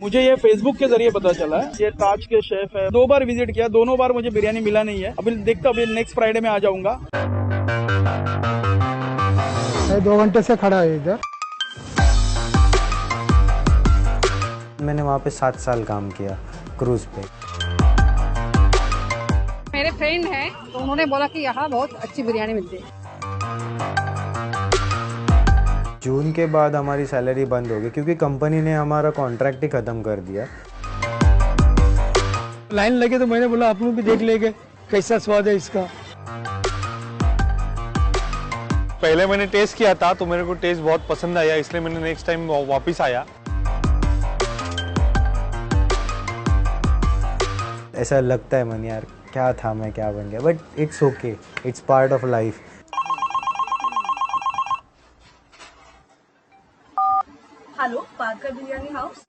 मुझे ये फेसबुक के जरिए पता चला है। ये ताज के शेफ है। 2 बार विजिट किया, दोनों बार मुझे बिरयानी मिला नहीं है। अभी देखता हूँ, अभी नेक्स्ट फ्राइडे में आ जाऊंगा। मैं 2 घंटे से खड़ा है इधर। मैंने वहाँ पे 7 साल काम किया क्रूज पे। मेरे फ्रेंड हैं तो उन्होंने बोला कि यहाँ बहुत अच्छी बिरयानी मिलती है। जून के बाद हमारी सैलरी बंद हो गई क्योंकि कंपनी ने हमारा कॉन्ट्रैक्ट ही ख़त्म कर दिया। लाइन लगे तो मैंने बोला आप लोग भी देख लेंगे कैसा स्वाद है इसका। पहले मैंने टेस्ट किया था तो मेरे को टेस्ट बहुत पसंद आया, इसलिए मैंने नेक्स्ट टाइम वापस आया। ऐसा लगता है मन यार क्या था, मैं क्या बन गया, but it's okay, it's part of life. Hello, Parker biryani house.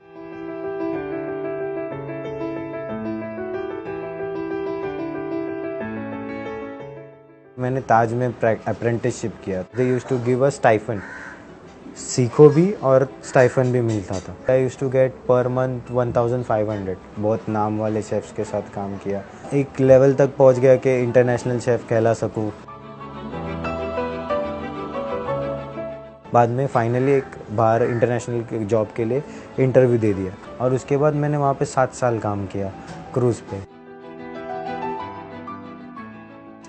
मैंने ताज में अप्रेंटिसशिप किया। They used to give us stipend, सीखो भी और स्टाइफन भी मिलता था। I used to get per month 1500। बहुत नाम वाले शेफ्स के साथ काम किया, एक लेवल तक पहुंच गया कि इंटरनेशनल शेफ कहला सकूं। बाद में फाइनली एक बाहर इंटरनेशनल जॉब के लिए इंटरव्यू दे दिया और उसके बाद मैंने वहाँ पे 7 साल काम किया क्रूज़ पे।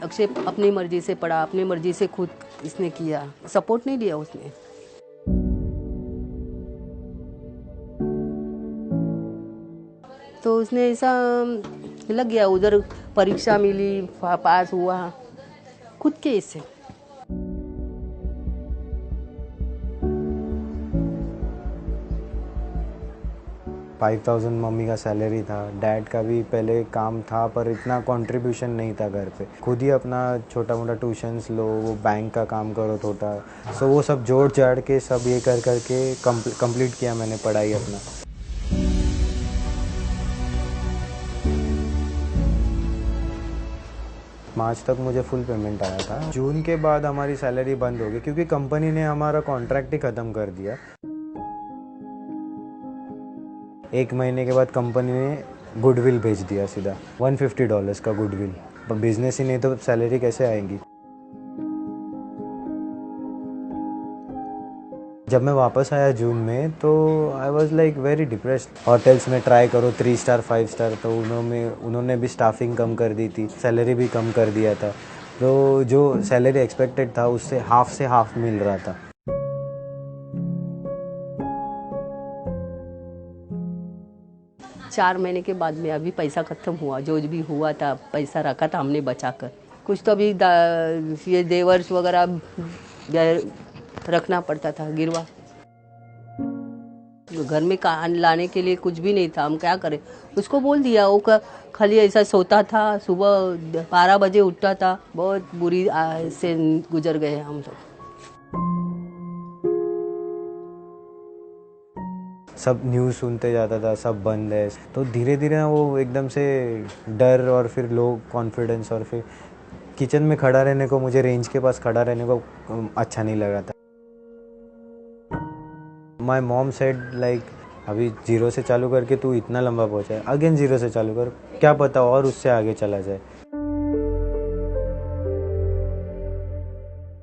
अक्षय अपनी मर्जी से पढ़ा, अपनी मर्जी से खुद इसने किया, सपोर्ट नहीं दिया उसने। तो उसने ऐसा लग गया, उधर परीक्षा मिली, पास हुआ खुद के इससे। 5000 मम्मी का सैलरी था, डैड का भी पहले काम था पर इतना कंट्रीब्यूशन नहीं था घर पे। खुद ही अपना छोटा मोटा ट्यूशन्स लो, वो बैंक का काम करो थोड़ा, सो वो सब जोड़ जाड़ के सब ये कर करके कंप्लीट किया मैंने पढ़ाई अपना। मार्च तक मुझे फुल पेमेंट आया था। जून के बाद हमारी सैलरी बंद हो गई क्योंकि कंपनी ने हमारा कॉन्ट्रैक्ट ही ख़त्म कर दिया। 1 महीने के बाद कंपनी ने गुडविल भेज दिया सीधा, $150 का गुडविल। बिजनेस ही नहीं तो सैलरी कैसे आएंगी। जब मैं वापस आया जून में तो I was like very depressed. Hotels में ट्राई करो 3 स्टार 5 स्टार, तो उन्होंने भी स्टाफिंग कम कर दी थी, सैलरी भी कम कर दिया था। तो जो सैलरी एक्सपेक्टेड था उससे हाफ मिल रहा था। चार महीने के बाद में अभी पैसा खत्म हुआ, जो भी हुआ था पैसा रखा था हमने बचा कर। कुछ तो अभी ये देवर्स वगैरह रखना पड़ता था गिरवा। घर में लाने के लिए कुछ भी नहीं था, हम क्या करें। उसको बोल दिया, वो खाली ऐसा सोता था, सुबह 12 बजे उठता था। बहुत बुरी से गुजर गए हम लोग। सब न्यूज़ सुनते जाता था, सब बंद है, तो धीरे धीरे वो एकदम से डर और फिर लो कॉन्फिडेंस, और फिर किचन में खड़ा रहने को, मुझे रेंज के पास खड़ा रहने को अच्छा नहीं लगा था। माई मॉम सेड लाइक अभी 0 से चालू करके तू इतना लंबा पहुंचा है, अगेन 0 से चालू कर, क्या पता और उससे आगे चला जाए।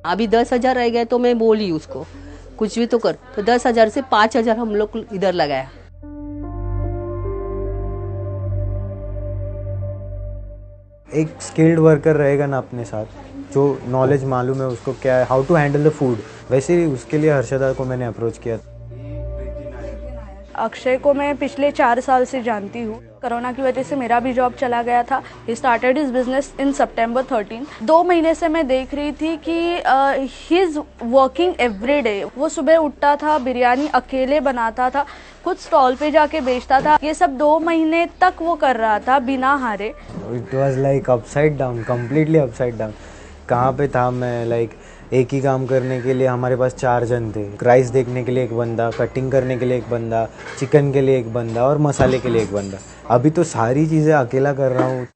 अभी 10,000 रह गए तो मैं बोली उसको कुछ भी तो कर, तो 10,000 से 5,000 हम लोग इधर लगाया। एक स्किल्ड वर्कर रहेगा ना अपने साथ, जो नॉलेज मालूम है उसको क्या है, how to handle the food, वैसे ही उसके लिए हर्षदा को मैंने अप्रोच किया। अक्षय को मैं पिछले 4 साल से जानती हूँ। कोरोना की वजह से मेरा भी जॉब चला गया था। He started his business in September 13। 2 महीने से मैं देख रही थी कि he is working every day. वो सुबह उठता था, बिरयानी अकेले बनाता था, खुद स्टॉल पे जाके बेचता था। ये सब 2 महीने तक वो कर रहा था बिना हारे। It was like upside down, completely upside down. कहाँ पे था मैं, लाइक एक ही काम करने के लिए हमारे पास 4 जन थे। राइस देखने के लिए एक बंदा, कटिंग करने के लिए एक बंदा, चिकन के लिए एक बंदा और मसाले के लिए एक बंदा। अभी तो सारी चीज़ें अकेला कर रहा हूँ।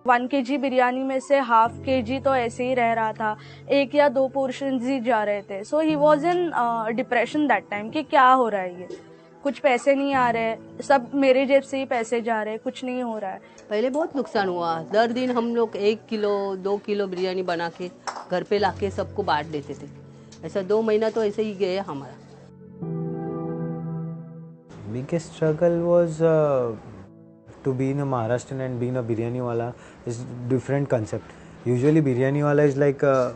1 kg बिरयानी में से हाफ kg तो ऐसे ही रह रहा था, 1 या 2 पोर्शन ही जा रहे थे. So he was in depression that time कि क्या हो रहा है, ये कुछ पैसे नहीं आ रहे, सब मेरे जेब से ही पैसे जा रहे, कुछ नहीं हो रहा है. पहले बहुत नुकसान हुआ. दर दिन हम लोग 1 किलो 2 किलो बिरयानी बना के घर पे लाके सबको बांट देते थे. ऐसा 2 महीना तो ऐसे ही गया हमारा. Biggest struggle was to be in a Maharashtrian and being a biryani wala is different concept. Usually biryani wala is like a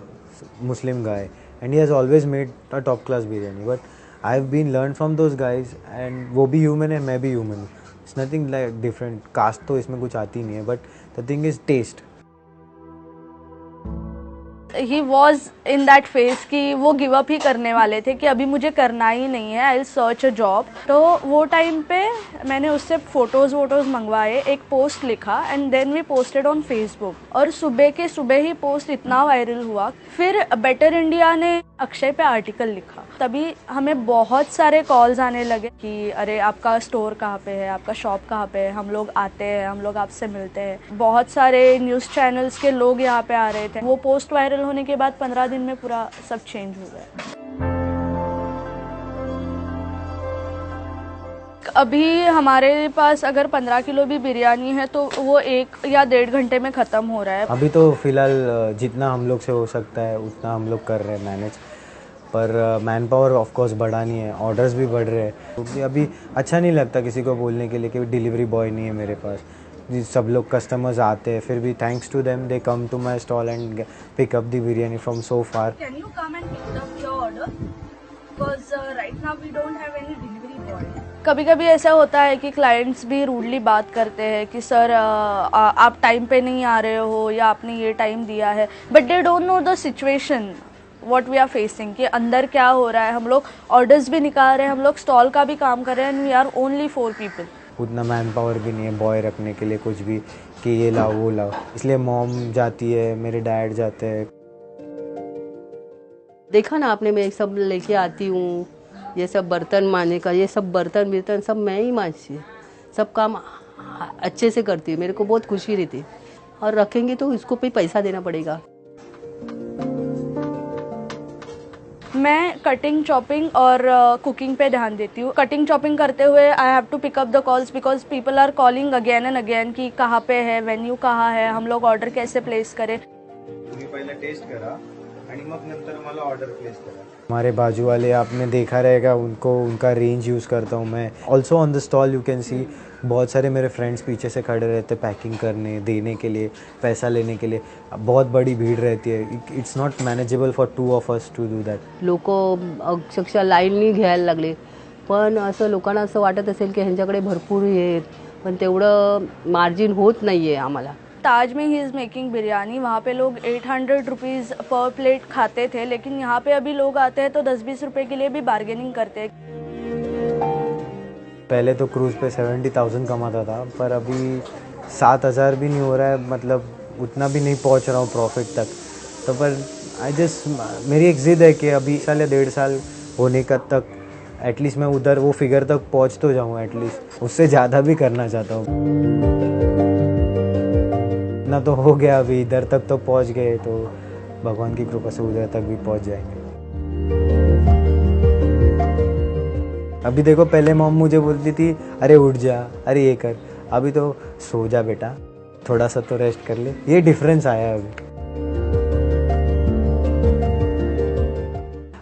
Muslim guy and he has always made a top class biryani. But I've been learned from those guys and वो भी human है, मैं भी human हूँ. It's nothing like different. Caste तो इसमें कुछ आती नहीं है. But the thing is taste. He was in that phase कि वो गिव अप ही करने वाले थे कि अभी मुझे करना ही नहीं है, I will search a job. तो वो टाइम पे मैंने उससे फोटोज़ मंगवाए, एक पोस्ट लिखा and then we posted on Facebook. और सुबह के सुबह ही पोस्ट इतना वायरल हुआ. फिर बेटर इंडिया ने अक्षय पे आर्टिकल लिखा. तभी हमें बहुत सारे कॉल्स आने लगे कि अरे आपका स्टोर कहाँ पे है, आपका शॉप कहाँ पे है, हम लोग आते हैं, हम लोग आपसे मिलते हैं. बहुत सारे न्यूज़ चैनल्स के लोग यहाँ पे आ रहे थे. वो पोस्ट वायरल होने के बाद 15 दिन में पूरा सब चेंज हो गया. अभी हमारे पास अगर 15 किलो भी बिरयानी है तो वो 1 या 1.5 घंटे में ख़त्म हो रहा है. अभी तो फिलहाल जितना हम लोग से हो सकता है उतना हम लोग कर रहे हैं मैनेज. पर मैन पावर ऑफ कोर्स बढ़ानी है, ऑर्डर्स भी बढ़ रहे हैं. क्योंकि अभी अच्छा नहीं लगता किसी को बोलने के लिए कि डिलीवरी बॉय नहीं है मेरे पास. सब लोग कस्टमर्स आते हैं, फिर भी thanks to them they come to my stall and pick up the biryani from so far. Can you come and pick up your order because right now we don't have any delivery boy. कभी कभी ऐसा होता है कि clients भी rudely बात करते हैं कि सर आप टाइम पे नहीं आ रहे हो या आपने ये टाइम दिया है. But they don't know the situation what we are facing कि अंदर क्या हो रहा है. हम लोग ऑर्डर्स भी निकाल रहे हैं, हम लोग स्टॉल का भी काम कर रहे हैं and we are only 4 people. उतना मैन पावर भी नहीं है बॉय रखने के लिए कुछ भी कि ये लाओ वो लाओ. इसलिए मॉम जाती है, मेरे डैड जाते हैं. देखा ना आपने, मैं सब लेके आती हूँ. ये सब बर्तन मांजने का, ये सब बर्तन सब मैं ही मांजती हूँ. सब काम अच्छे से करती हूँ. मेरे को बहुत खुशी रहती है. और रखेंगे तो इसको भी पैसा देना पड़ेगा. मैं कटिंग चॉपिंग और कुकिंग पे ध्यान देती हूँ. कटिंग चॉपिंग करते हुए I have to pick up the calls because people are calling again and again कि कहाँ पे है, वेन्यू कहाँ है, हम लोग ऑर्डर कैसे प्लेस करें. तुम्ही पहिला टेस्ट करा आणि मग नंतर मला ऑर्डर प्लेस करा. हमारे बाजू वाले आपने देखा रहेगा, उनको उनका रेंज यूज़ करता हूँ मैं. Also on the stall you can see बहुत सारे मेरे फ्रेंड्स पीछे से खड़े रहते पैकिंग करने देने के लिए, पैसा लेने के लिए. बहुत बड़ी भीड़ रहती है. It's not manageable for 2 of us to do that. लोक अक्षरशः लाईननी घ्यायला लागले. पण असं लोकांना असं वाटत असेल की ह्यांच्याकडे भरपूर हे, पण तेवढं मार्जिन होत नाही आहे आम्हाला. ताज में ही इज़ मेकिंग बिरयानी. वहाँ पे लोग 800 रुपीज़ पर प्लेट खाते थे, लेकिन यहाँ पे अभी लोग आते हैं तो 10-20 रुपए के लिए भी बार्गेनिंग करते हैं. पहले तो क्रूज़ पे 70,000 कमाता था, पर अभी 7,000 भी नहीं हो रहा है. मतलब उतना भी नहीं पहुंच रहा हूँ प्रॉफिट तक. तो पर मेरी एक ज़िद है कि अभी 1 साल या 1.5 साल होने का तक एटलीस्ट मैं उधर वो फिगर तक पहुंच तो जाऊँ. एटलीस्ट उससे ज़्यादा भी करना चाहता हूँ. इतना तो हो गया, अभी इधर तक तो पहुंच गए, तो भगवान की कृपा से उधर तक भी पहुंच जाएंगे. अभी देखो, पहले मॉम मुझे बोलती थी अरे उठ जा, अरे ये कर. अभी तो सो जा बेटा, थोड़ा सा तो रेस्ट कर ले. ये डिफरेंस आया अभी.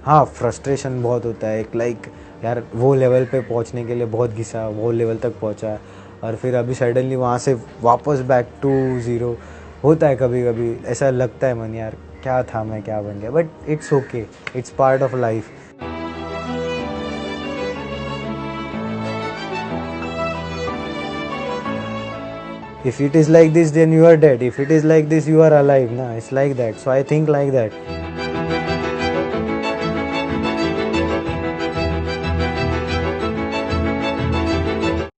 हाँ, फ्रस्ट्रेशन बहुत होता है. एक लाइक यार वो लेवल पे पहुंचने के लिए बहुत घिसा, वो लेवल तक पहुंचा और फिर अभी सडनली वहाँ से वापस बैक टू ज़ीरो होता है. कभी कभी ऐसा लगता है मन, यार क्या था मैं, क्या बन गया. But it's okay, it's part of life. If it is like this, then you are dead. If it is like this, you are alive. Nah, it's like that. So I think like that.